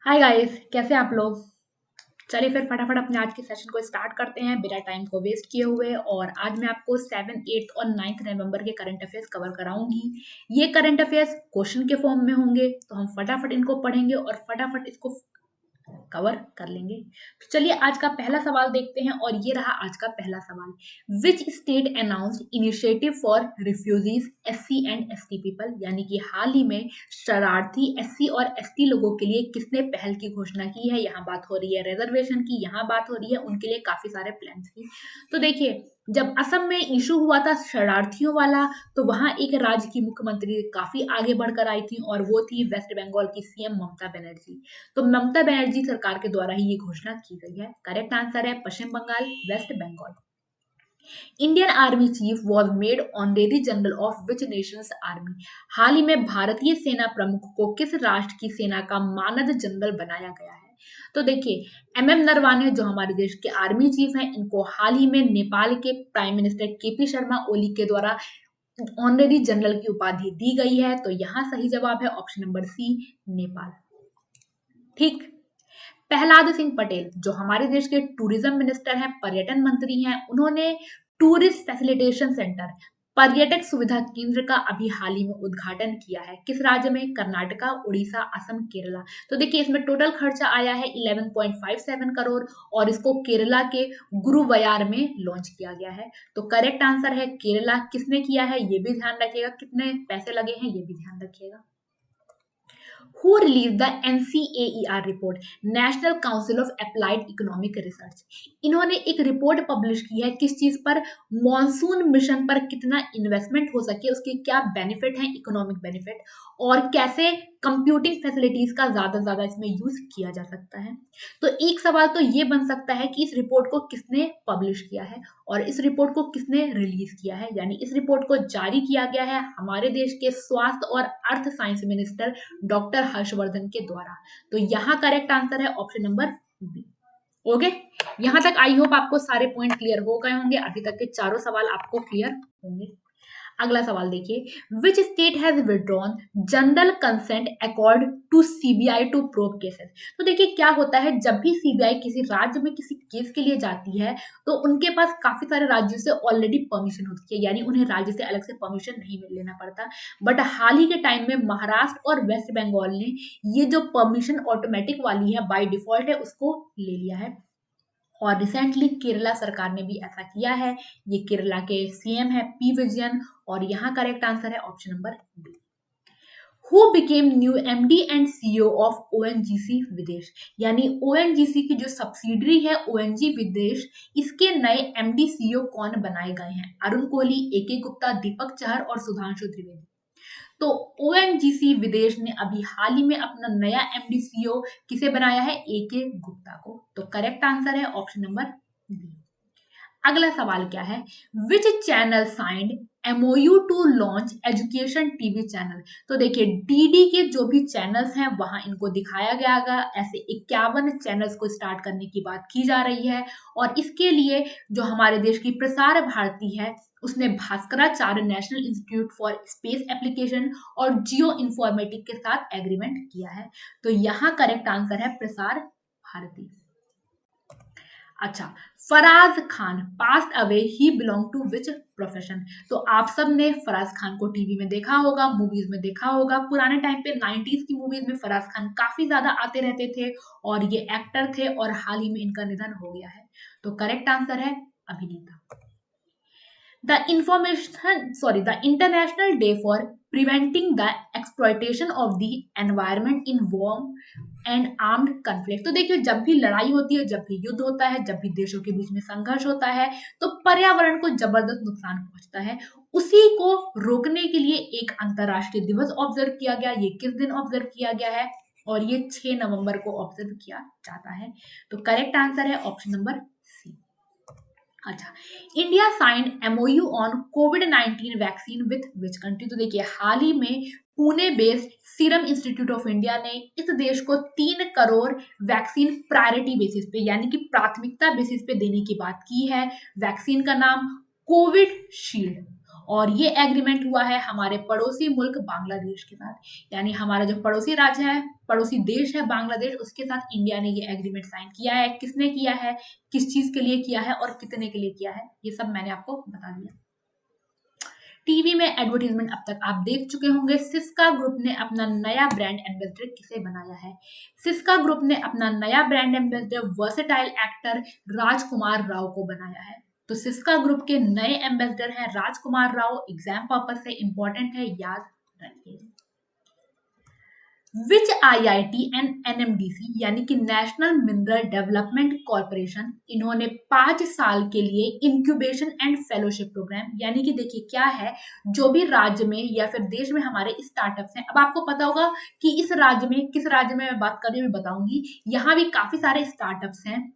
Hi guys, कैसे हैं आप लोग। चलिए फिर फटाफट अपने आज के सेशन को स्टार्ट करते हैं बिना टाइम को वेस्ट किए हुए। और आज मैं आपको 7, 8 और 9 नवंबर के करंट अफेयर्स कवर कराऊंगी। ये करंट अफेयर्स क्वेश्चन के फॉर्म में होंगे, तो हम फटाफट इनको पढ़ेंगे और फटाफट इसको कवर कर लेंगे। तो चलिए आज का पहला सवाल देखते हैं, और ये रहा आज का पहला सवाल। Which state announced initiative for refugees SC and ST people, यानी कि हाल ही में शरणार्थी एससी और एसटी लोगों के लिए किसने पहल की घोषणा की है। यहाँ बात हो रही है रिजर्वेशन की, यहाँ बात हो रही है उनके लिए काफी सारे प्लान्स की। तो देखिए, जब असम में इशू हुआ था शरणार्थियों वाला, तो वहां एक राज्य की मुख्यमंत्री काफी आगे बढ़कर आई थी, और वो थी वेस्ट बंगाल की सीएम ममता बनर्जी। तो ममता बनर्जी सरकार के द्वारा ही ये घोषणा की गई है। करेक्ट आंसर है Paschim Bangal, West Bengal. Indian army chief was made honorary general of which nations army. हाल ही में भारतीय सेना प्रमुख को किस राष्ट्र की सेना का मानद जनरल बनाया गया है। तो देखिए, एमएम नरवाने जो हमारे देश के आर्मी चीफ हैं, इनको हाल ही में नेपाल के prime minister KP Sharma Oli के द्वारा ऑनरेरी जनरल की उपाधि दी गई है। तो यहाँ सही जवाब है ऑप्शन नंबर सी, नेपाल। ठीक। प्रहलाद सिंह पटेल जो हमारे देश के टूरिज्म मिनिस्टर हैं, पर्यटन मंत्री हैं, उन्होंने टूरिस्ट फैसिलिटेशन सेंटर, पर्यटक सुविधा केंद्र का अभी हाल ही में उद्घाटन किया है। किस राज्य में? कर्नाटका, उड़ीसा, असम, केरला। तो देखिए, इसमें टोटल खर्चा आया है 11.57 करोड़, और इसको केरला के गुरुवायूर में लॉन्च किया गया है। तो करेक्ट आंसर है केरला। किसने किया है ये भी ध्यान रखिएगा, कितने पैसे लगे हैं ये भी ध्यान रखिएगा। Who released the NCAER report, national council of applied economic research. इन्होंने एक रिपोर्ट पब्लिश की है, किस चीज पर? मॉनसून मिशन पर कितना इन्वेस्टमेंट हो सके, उसके क्या बेनिफिट हैं, इकोनॉमिक बेनिफिट, और कैसे कंप्यूटिंग फैसिलिटीज का ज्यादा से ज्यादा इसमें यूज किया जा सकता है। तो एक सवाल तो ये बन सकता है कि इस रिपोर्ट को किसने पब्लिश किया है, और इस रिपोर्ट को किसने रिलीज किया है। यानी इस रिपोर्ट को जारी किया गया है हमारे देश के स्वास्थ्य और earth science minister doctor Harshvardhan के द्वारा। तो यहाँ करेक्ट आंसर है ऑप्शन नंबर बी। ओके, यहां तक आई होप आपको सारे पॉइंट क्लियर हो गए होंगे, अभी तक के चारों सवाल आपको क्लियर होंगे। अगला सवाल देखिए, which state has withdrawn general consent accord to CBI to probe cases. तो देखिए, क्या होता है, जब भी सीबीआई किसी राज्य में किसी केस के लिए जाती है, तो उनके पास काफी सारे राज्यों से ऑलरेडी परमिशन होती है, यानी उन्हें राज्य से अलग से परमिशन नहीं लेना पड़ता। बट हाल ही के टाइम में महाराष्ट्र और वेस्ट बंगाल ने ये जो परमिशन ऑटोमेटिक वाली है, बाय डिफॉल्ट है, उसको ले लिया है। और रिसेंटली केरला सरकार ने भी ऐसा किया है। ये केरला के सीएम है पी विजयन, और यहाँ करेक्ट आंसर है option number B. Who became new MD and CEO of ONGC Videsh, यानी ओएनजीसी की जो सब्सिडरी है ओएनजी विदेश, इसके नए एमडी सीईओ कौन बनाए गए हैं? अरुण कोहली, एके गुप्ता, दीपक चहर और सुधांशु त्रिवेदी। तो ओएनजीसी विदेश ने अभी हाल ही में अपना नया एमडी सीईओ किसे बनाया है? एके गुप्ता को। तो करेक्ट आंसर है ऑप्शन नंबर बी। अगला सवाल क्या है, which channel signed MOU to launch education TV channel. तो देखिए, डीडी के जो भी चैनल्स हैं वहां इनको दिखाया गया, ऐसे 51 चैनल्स को स्टार्ट करने की बात की जा रही है। और इसके लिए जो हमारे देश की प्रसार भारती है, उसने Bhaskaracharya national institute for space application और जियो इंफॉर्मेटिक के साथ एग्रीमेंट किया है। तो यहाँ करेक्ट आंसर है प्रसार भारती। अच्छा, Faraz Khan passed away, he belong to which profession. तो आप सब ने फराज खान को टीवी में देखा होगा, मूवीज में देखा होगा। पुराने टाइम पे 90s की मूवीज में फराज खान काफी ज्यादा आते रहते थे, और ये एक्टर थे, और हाल ही में इनका निधन हो गया है। तो करेक्ट आंसर है अभिनेता। The International Day for Preventing the Exploitation of the Environment in War and Armed Conflict। तो देखिए, जब भी लड़ाई होती है, जब भी युद्ध होता है, जब भी देशों के बीच में संघर्ष होता है, तो पर्यावरण को जबरदस्त नुकसान पहुंचता है। उसी को रोकने के लिए एक अंतरराष्ट्रीय दिवस ऑब्जर्व किया गया। ये किस दिन ऑब्जर्व किया गया है? और ये 6 नवंबर को ऑब्जर्व किया जाता है। तो करेक्ट आंसर है ऑप्शन नंबर सी। अच्छा, India signed MOU on covid vaccine with which country. तो देखिए, हाल ही में Pune based serum institute of India ने इस देश को 3 करोड़ वैक्सीन प्रायोरिटी बेसिस पे, यानी कि प्राथमिकता बेसिस पे देने की बात की है। वैक्सीन का नाम कोविड शील्ड, और ये एग्रीमेंट हुआ है हमारे पड़ोसी मुल्क बांग्लादेश के साथ, यानी हमारा जो पड़ोसी राज्य है, पड़ोसी देश है बांग्लादेश, उसके साथ इंडिया ने ये एग्रीमेंट साइन किया है। किसने किया है, किस चीज के लिए किया है और कितने के लिए किया है, ये सब मैंने आपको बता दिया। टीवी में एडवर्टीजमेंट अब तक आप देख चुके होंगे। सिस्का ग्रुप ने अपना नया ब्रांड एम्बेसडर किसे बनाया है? सिस्का ग्रुप ने अपना नया ब्रांड एम्बेसडर वर्सेटाइल एक्टर राजकुमार राव को बनाया है। तो सिस्का ग्रुप के नए एम्बेसडर हैं राजकुमार राव। एग्जाम पर्पज से इंपॉर्टेंट है, याद रखिए। विच IIT एंड NMDC यानी कि नेशनल मिनरल डेवलपमेंट कॉर्पोरेशन, इन्होंने 5 साल के लिए इंक्यूबेशन एंड फेलोशिप प्रोग्राम, यानी कि देखिए क्या है, जो भी राज्य में या फिर देश में हमारे स्टार्टअप्स हैं, अब आपको पता होगा कि इस राज्य में, किस राज्य में मैं बात कर रही हूँ बताऊंगी, यहाँ भी काफी सारे स्टार्टअप्स हैं।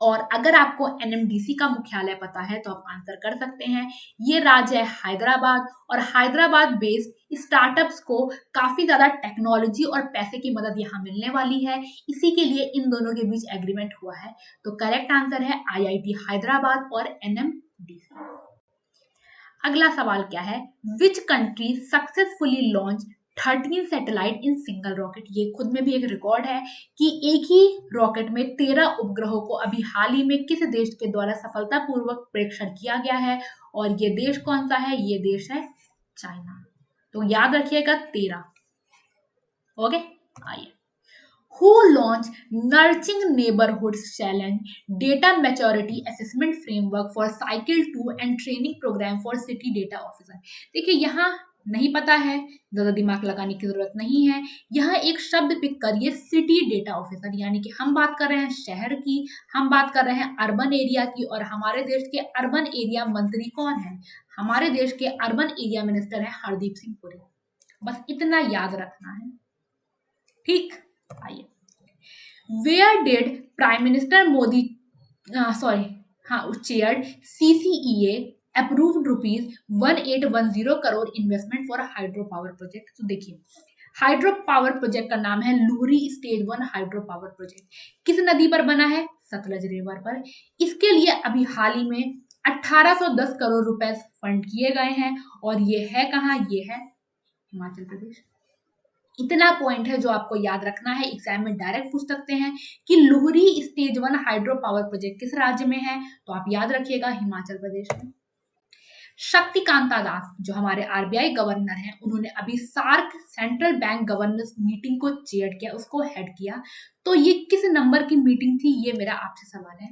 और अगर आपको NMDC का मुख्यालय पता है तो आप आंसर कर सकते हैं। ये राज्य है हैदराबाद, और हैदराबाद बेस्ड स्टार्टअप्स को काफी ज्यादा टेक्नोलॉजी और पैसे की मदद यहाँ मिलने वाली है, इसी के लिए इन दोनों के बीच एग्रीमेंट हुआ है। तो करेक्ट आंसर है IIT हैदराबाद और NMDC। अगला सवाल क्या है, which country successfully launch 13 satellite in single rocket. ये खुद में भी एक रिकॉर्ड है कि एक ही रॉकेट में 13 उपग्रहों को अभी हाल ही में किस देश के द्वारा सफलतापूर्वक प्रेक्षण किया गया है, और ये देश कौन सा है, ये देश है चाइना। तो याद रखिएगा 13। ओके, आइए। Who launched Nurturing Neighborhoods Challenge Data Maturity Assessment Framework for Cycle 2 and Training Program for City Data Officer। देखिए यहाँ नहीं पता है, ज्यादा दिमाग लगाने की जरूरत नहीं है। यहाँ एक शब्द पिक करिए, सिटी डेटा ऑफिसर, यानी कि हम बात कर रहे हैं शहर की, हम बात कर रहे हैं अर्बन एरिया की, और हमारे देश के अर्बन एरिया मंत्री कौन है? हमारे देश के अर्बन एरिया मिनिस्टर है हरदीप सिंह पुरी। बस इतना याद रखना है, ठीक। आइए, where did prime minister Modi chaired CCEA approved ₹1810 crore investment for hydro power project. तो देखिए हाइड्रो पावर प्रोजेक्ट का नाम है Luhri stage 1 hydro power project. किस नदी पर बना है? सतलज रिवर पर। इसके लिए अभी हाल ही में 1810 करोड़ रुपए फंड किए गए हैं, और ये है कहाँ? ये है हिमाचल प्रदेश। इतना पॉइंट है जो आपको याद रखना है, एग्जाम में डायरेक्ट पूछ सकते हैं कि Luhri stage 1 hydro power project किस राज्य में है, तो आप याद रखिएगा हिमाचल प्रदेश में। शक्तिकांता दास जो हमारे RBI गवर्नर हैं, उन्होंने अभी SAARC central bank governors meeting को चेयर किया, उसको हेड किया। तो ये किस नंबर की मीटिंग थी, ये मेरा आपसे सवाल है।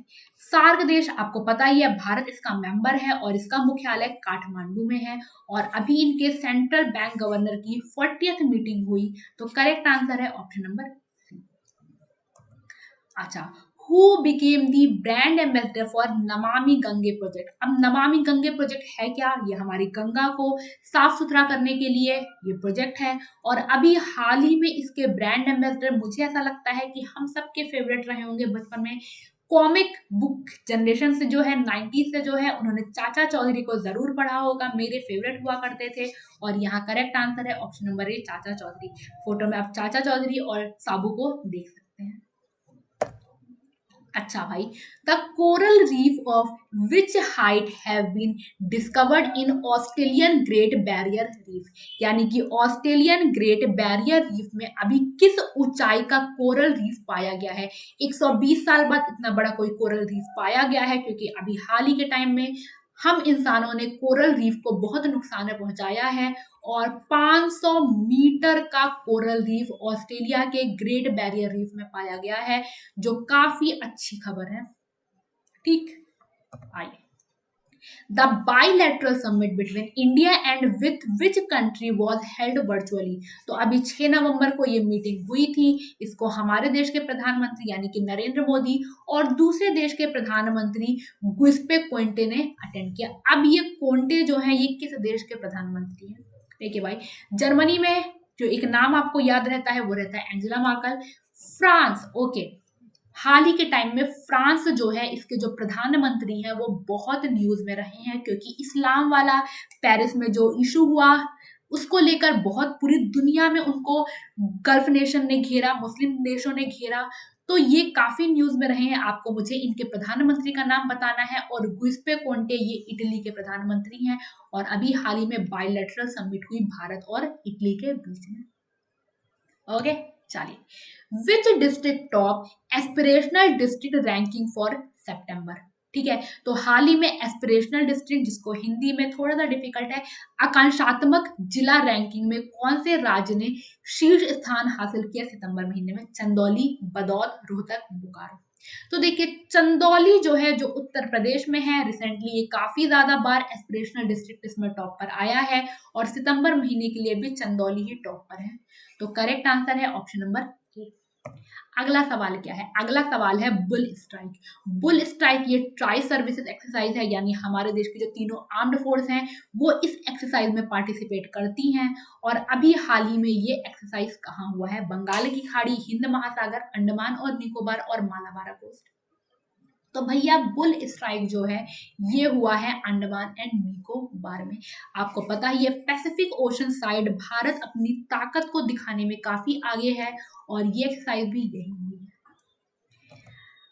सार्क देश आपको पता ही है, भारत इसका मेंबर है और इसका मुख्यालय काठमांडू में है, और अभी इनके सेंट्रल बैंक गवर्नर की 40th मीटिंग हुई। तो करेक्ट आंसर है ऑप्शन नंबर सी। अच्छा, who became the brand ambassador for Namami Gange project. अब नमामि गंगे प्रोजेक्ट है क्या? ये हमारी गंगा को साफ सुथरा करने के लिए ये प्रोजेक्ट है, और अभी हाल ही में इसके ब्रांड एम्बेसडर, मुझे ऐसा लगता है कि हम सबके फेवरेट रहे होंगे बचपन में, कॉमिक बुक जनरेशन से जो है, 90s से जो है, उन्होंने चाचा चौधरी को जरूर पढ़ा होगा, मेरे फेवरेट हुआ करते थे। और यहाँ करेक्ट आंसर है ऑप्शन नंबर ए, चाचा चौधरी। फोटो में आप चाचा चौधरी और साबू को देख सकते हैं। अच्छा भाई, the coral reef of which height have been discovered in Australian Great Barrier Reef, यानी कि ऑस्ट्रेलियन ग्रेट बैरियर रीफ में अभी किस ऊंचाई का कोरल रीफ पाया गया है? 120 साल बाद इतना बड़ा कोई कोरल रीफ पाया गया है, क्योंकि अभी हाल ही के टाइम में हम इंसानों ने कोरल रीफ को बहुत नुकसान पहुंचाया है, और 500 मीटर का कोरल रीफ ऑस्ट्रेलिया के ग्रेट बैरियर रीफ में पाया गया है, जो काफी अच्छी खबर है, ठीक। आइए, the bilateral summit between India and with which country was held virtually. तो अभी 6 नवंबर को ये मीटिंग हुई थी, इसको हमारे देश के प्रधानमंत्री यानी कि नरेंद्र मोदी और दूसरे देश के प्रधानमंत्री गुइस्पे कोंटे ने अटेंड किया। अब ये कोंटे जो है, ये किस देश के प्रधानमंत्री हैं? देखिए भाई, जर्मनी में जो एक नाम आपको याद रहता है वो रहता है एंजेला मार्केल। फ्रांस, ओके, हाल ही के टाइम में फ्रांस जो है, इसके जो प्रधानमंत्री हैं वो बहुत न्यूज में रहे हैं, क्योंकि इस्लाम वाला पेरिस में जो इशू हुआ उसको लेकर बहुत पूरी दुनिया में उनको गल्फ नेशन ने घेरा, मुस्लिम देशों ने घेरा। तो ये काफी न्यूज में रहे हैं। आपको मुझे इनके प्रधानमंत्री का नाम बताना है, और गुइस्पे कोंटे ये इटली के प्रधानमंत्री हैं, और अभी हाल ही में बायलैटरल समिट हुई भारत और इटली के बीच में। ओके, चलिए, which district top aspirational district ranking for September. ठीक है, तो हाल ही में एस्पिरेशनल डिस्ट्रिक्ट, जिसको हिंदी में थोड़ा सा डिफिकल्ट है, आकांक्षात्मक जिला रैंकिंग में कौन से राज्य ने शीर्ष स्थान हासिल किया सितंबर महीने में? चंदौली, बदौद, रोहतक, बोकारो। तो देखिए, चंदौली जो है, जो उत्तर प्रदेश में है, रिसेंटली ये काफी ज्यादा बार एस्पिरेशनल डिस्ट्रिक्ट इसमें टॉप पर आया है, और सितंबर महीने के लिए भी चंदौली ही टॉप पर है। तो करेक्ट आंसर है ऑप्शन नंबर ए। अगला सवाल क्या है? अगला सवाल है बुल स्ट्राइक। बुल स्ट्राइक ये ट्राई सर्विसेज एक्सरसाइज है, यानी हमारे देश की जो तीनों आर्म्ड फोर्स हैं वो इस एक्सरसाइज में पार्टिसिपेट करती हैं। और अभी हाल ही में ये एक्सरसाइज कहाँ हुआ है? बंगाल की खाड़ी, हिंद महासागर, अंडमान और निकोबार और मालाबार कोस्ट। तो भैया बुल स्ट्राइक जो है ये हुआ है अंडमान एंड निकोबार में। आपको पता है ये पैसिफिक ओशन साइड भारत अपनी ताकत को दिखाने में काफी आगे है, और ये एक्सरसाइज भी यही हुई है।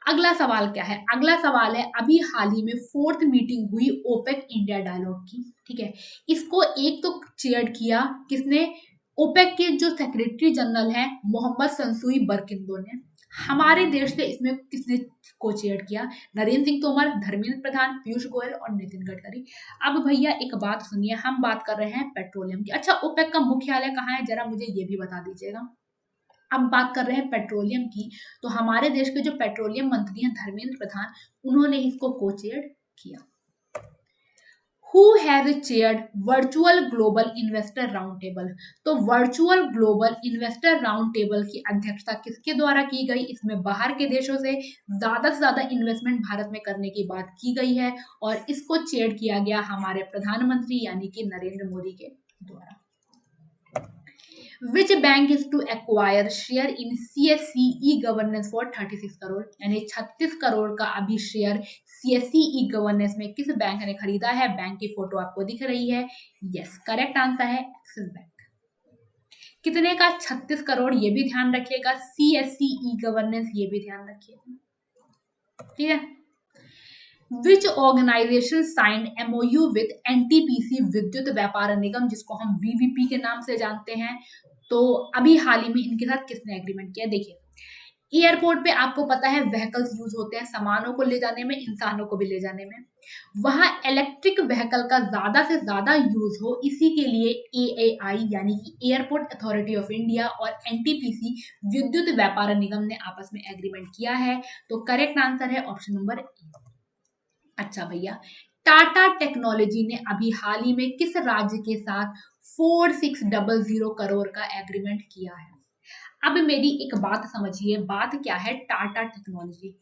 अगला सवाल क्या है? अगला सवाल है, अभी हाल ही में 4th मीटिंग हुई ओपेक इंडिया डायलॉग की। ठीक है, इसको एक तो चेयर किया किसने? ओपेक के जो सेक्रेटरी जनरल हैं मोहम्मद संसूई बरकिंदो ने। हमारे देश से इसमें किसने को चेयर किया? नरेंद्र सिंह तोमर, धर्मेंद्र प्रधान, पीयूष गोयल और नितिन गडकरी। अब भैया एक बात सुनिए, हम बात कर रहे हैं पेट्रोलियम की। अच्छा, ओपेक का मुख्यालय कहाँ है, जरा मुझे ये भी बता दीजिएगा। अब बात कर रहे हैं पेट्रोलियम की, तो हमारे देश के जो पेट्रोलियम मंत्री हैं धर्मेंद्र प्रधान, उन्होंने इसको को चेयर किया। Who has chaired virtual global investor round table? तो virtual global investor round table की अध्यक्षता किसके द्वारा की गई? इसमें बाहर के देशों से ज्यादा इन्वेस्टमेंट भारत में करने की बात की गई है, और इसको चेयर किया गया हमारे प्रधानमंत्री यानी कि नरेंद्र मोदी के द्वारा। Which bank is to acquire share in CSC e-governance for 36 crore? यानी 36 करोड़ का अभी शेयर CSC e-governance में किस बैंक ने खरीदा है? बैंक की फोटो आपको दिख रही है। यस, करेक्ट आंसर है एक्सिस बैंक। कितने का? 36 करोड़, ये भी ध्यान रखिएगा। CSC e-governance ये भी ध्यान रखिएगा, ठीक है। Which organization signed MOU with NTPC विद्युत व्यापार निगम, जिसको हम VVP के नाम से जानते हैं। तो अभी हाल ही में इनके साथ किसने एग्रीमेंट किया? देखिए, एयरपोर्ट पे आपको पता है व्हीकल्स यूज होते हैं, सामानों को ले जाने में, इंसानों को भी ले जाने में। वहां इलेक्ट्रिक व्हीकल का ज्यादा से ज्यादा यूज हो, इसी के लिए AAI यानी कि एयरपोर्ट अथॉरिटी ऑफ इंडिया और NTPC विद्युत व्यापार निगम ने आपस में एग्रीमेंट किया है। तो करेक्ट आंसर है ऑप्शन नंबर ए। अच्छा भैया, टाटा टेक्नोलॉजी ने अभी हाल ही में किस राज्य के साथ 4600 करोड़ का एग्रीमेंट किया है? अब मेरी एक बात समझिए, बात क्या है? टाटा टेक्नोलॉजी,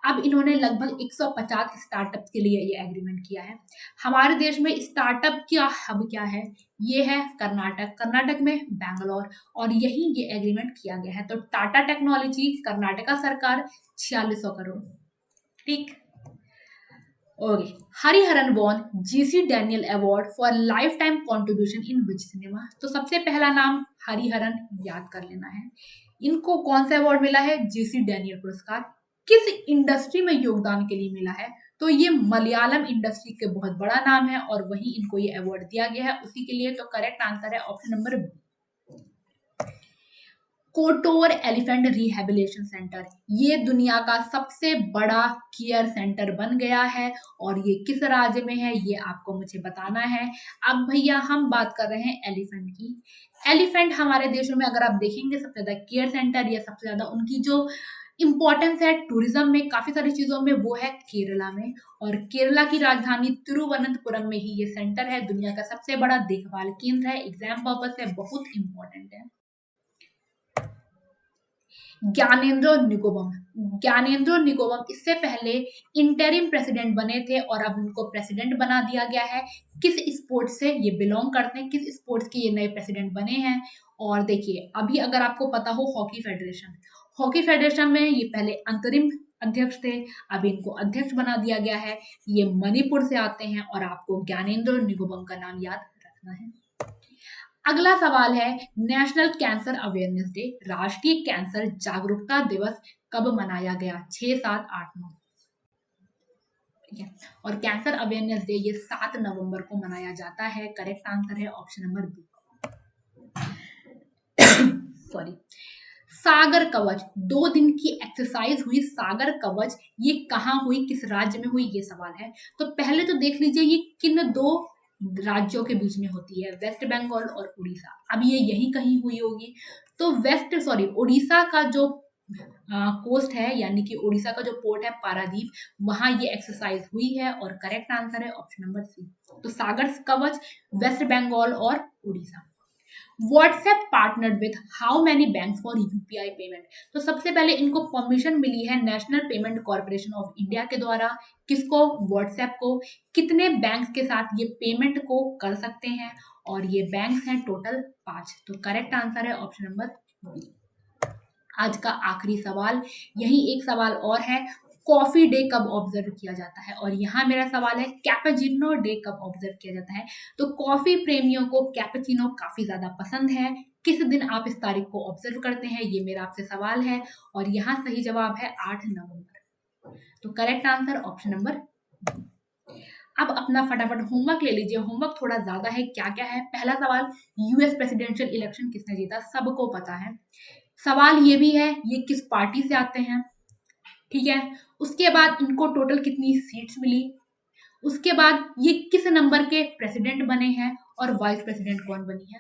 अब इन्होंने लगभग 150 स्टार्टअप के लिए ये एग्रीमेंट किया है। हमारे देश में स्टार्टअप का हब क्या है? ये है कर्नाटक, कर्नाटक में बैंगलोर, और यही ये एग्रीमेंट किया गया है। तो टाटा टेक्नोलॉजी, कर्नाटका सरकार, 4600 करोड़। ठीक, okay. Hariharan won GC Daniel award for lifetime contribution in which cinema? तो सबसे पहला नाम हरिहरन याद कर लेना है। इनको कौन सा अवार्ड मिला है? GC डैनियल पुरस्कार। किस इंडस्ट्री में योगदान के लिए मिला है? तो ये मलयालम इंडस्ट्री के बहुत बड़ा नाम है, और वही इनको ये अवार्ड दिया गया है उसी के लिए। तो करेक्ट आंसर है option number B. Kottoor elephant rehabilitation centre, ये दुनिया का सबसे बड़ा केयर सेंटर बन गया है, और ये किस राज्य में है ये आपको मुझे बताना है। अब भैया हम बात कर रहे हैं एलिफेंट की। एलिफेंट हमारे देशों में अगर आप देखेंगे सबसे ज्यादा केयर सेंटर या सबसे ज्यादा उनकी जो इंपॉर्टेंस है टूरिज्म में, काफी सारी चीजों में, वो है केरला में। और केरला की राजधानी तिरुवनंतपुरम में ही ये सेंटर है। दुनिया का सबसे बड़ा देखभाल केंद्र है, एग्जाम पर्पस से बहुत इंपॉर्टेंट है। ज्ञानेंद्र निकोबम, ज्ञानेंद्र निकोबम इससे पहले इंटरिम प्रेसिडेंट बने थे, और अब उनको प्रेसिडेंट बना दिया गया है। किस स्पोर्ट से ये बिलोंग करते हैं? किस स्पोर्ट्स के ये नए प्रेसिडेंट बने हैं? और देखिए, अभी अगर आपको पता हो हॉकी फेडरेशन, हॉकी फेडरेशन में ये पहले अंतरिम अध्यक्ष थे, अब इनको अध्यक्ष बना दिया गया है। ये मणिपुर से आते हैं, और आपको ज्ञानेंद्र निकोबम का नाम याद रखना है। अगला सवाल है, नेशनल कैंसर अवेयरनेस डे, राष्ट्रीय कैंसर जागरूकता दिवस कब मनाया गया? 6, 7, 8, 9। ठीक है, और कैंसर अवेयरनेस डे ये 7 नवंबर को मनाया जाता है। करेक्ट आंसर है ऑप्शन नंबर बी। सॉरी। सागर कवच, 2 दिन की एक्सरसाइज हुई सागर कवच, ये कहाँ हुई, किस राज्य में हुई, ये सवाल है। तो पहले तो देख लीजिए ये किन 2 राज्यों के बीच में होती है, वेस्ट बंगाल और उड़ीसा। अब ये यही कहीं हुई होगी। तो उड़ीसा का जो कोस्ट है, यानी कि उड़ीसा का जो पोर्ट है पारादीप, वहां ये एक्सरसाइज हुई है और करेक्ट आंसर है ऑप्शन नंबर सी। तो सागर कवच, वेस्ट बंगाल और Orissa. WhatsApp partnered with how many bank for UPI payment? तो सबसे पहले इनको परमिशन मिली है national payment corporation of India के द्वारा। किसको? व्हाट्सएप को। कितने बैंक के साथ ये पेमेंट को कर सकते हैं? और ये बैंक हैं टोटल 5। तो करेक्ट आंसर है ऑप्शन नंबर बी। आज का आखिरी सवाल, यही एक सवाल और है, कॉफी डे कब ऑब्जर्व किया जाता है? और यहाँ मेरा सवाल है, कैपेचिनो डे कब ऑब्जर्व किया जाता है? तो कॉफी प्रेमियों को कैपेचिनो काफी ज्यादा पसंद है। किस दिन आप इस तारीख को ऑब्जर्व करते हैं, ये मेरा आपसे सवाल है। और यहाँ सही जवाब है 8 नवंबर। तो करेक्ट आंसर ऑप्शन नंबर। अब अपना फटाफट होमवर्क ले लीजिए, होमवर्क थोड़ा ज्यादा है। क्या क्या है? पहला सवाल, यूएस प्रेसिडेंशियल इलेक्शन किसने जीता? सबको पता है। सवाल ये भी है, ये किस पार्टी से आते हैं? ठीक है। उसके बाद इनको टोटल कितनी सीट्स मिली? उसके बाद ये किस नंबर के प्रेसिडेंट बने हैं और वाइस प्रेसिडेंट कौन बनी है?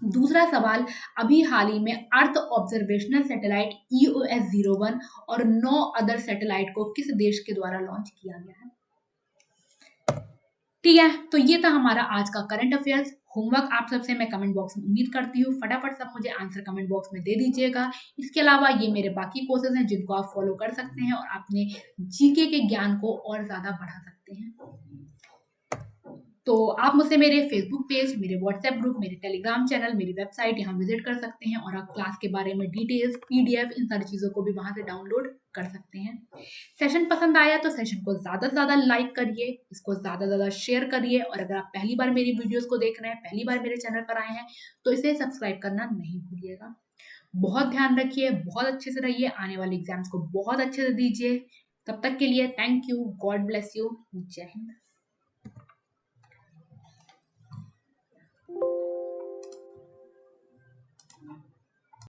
दूसरा सवाल, अभी हाल ही में अर्थ ऑब्जर्वेशनल सैटेलाइट EOS-01 और 9 अदर सैटेलाइट को किस देश के द्वारा लॉन्च किया गया है? ठीक है, तो ये था हमारा आज का करंट अफेयर्स। होमवर्क आप सबसे मैं कमेंट बॉक्स में उम्मीद करती हूँ, फटाफट सब मुझे आंसर कमेंट बॉक्स में दे दीजिएगा। इसके अलावा ये मेरे बाकी कोर्सेज हैं जिनको आप फॉलो कर सकते हैं और अपने जीके के ज्ञान को और ज्यादा बढ़ा सकते हैं। तो आप मुझसे मेरे फेसबुक पेज, मेरे व्हाट्सएप ग्रुप, मेरे टेलीग्राम चैनल, मेरी वेबसाइट यहाँ विजिट कर सकते हैं और आप क्लास के बारे में डिटेल्स, पीडीएफ, इन सारी चीज़ों को भी वहाँ से डाउनलोड कर सकते हैं। सेशन पसंद आया तो सेशन को ज़्यादा से ज़्यादा लाइक करिए, इसको ज़्यादा से ज़्यादा शेयर करिए और अगर आप पहली बार मेरी वीडियोस को देख रहे हैं, पहली बार मेरे चैनल पर आए हैं, तो इसे सब्सक्राइब करना नहीं भूलिएगा। बहुत ध्यान रखिए, बहुत अच्छे से रहिए, आने वाले एग्जाम्स को बहुत अच्छे से दीजिए। तब तक के लिए thank you, God bless you, जय हिंद।